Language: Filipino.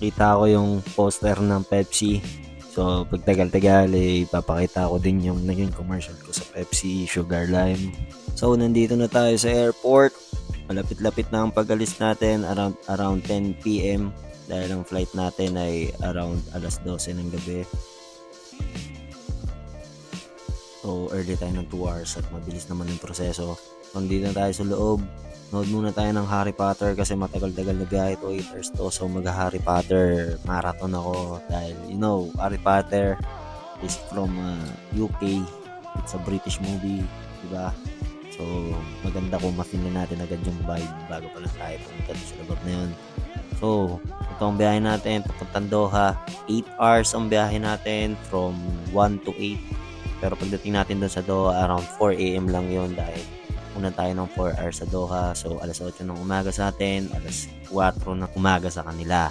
kita ko yung poster ng Pepsi. So, pag tagal-tagal, ipapakita ko din yung naging commercial ko sa Pepsi, Sugar Lime. So, nandito na tayo sa airport. Malapit-lapit na ang pag-alis natin, around 10 p.m. Dahil ang flight natin ay around alas 12 ng gabi. So, early tayo ng 2 hours at mabilis naman yung proseso. Nandito na tayo sa loob. Nood muna tayo ng Harry Potter kasi matagal-tagal na biyahe to, 8 hours to. So, mag-Harry Potter marathon ako dahil, Harry Potter is from UK. It's a British movie, diba? So, maganda kung ma-feel natin agad yung vibe bago pa lang tayo pumunta sa lugar na yun. So, ito ang biyahe natin papuntang Doha. 8 hours ang biyahe natin from 1 to 8. Pero pagdating natin doon sa Doha, around 4 a.m. lang yon dahil una tayo ng 4 hours sa Doha. So, alas 8 ng umaga sa atin, alas 4 ng umaga sa kanila.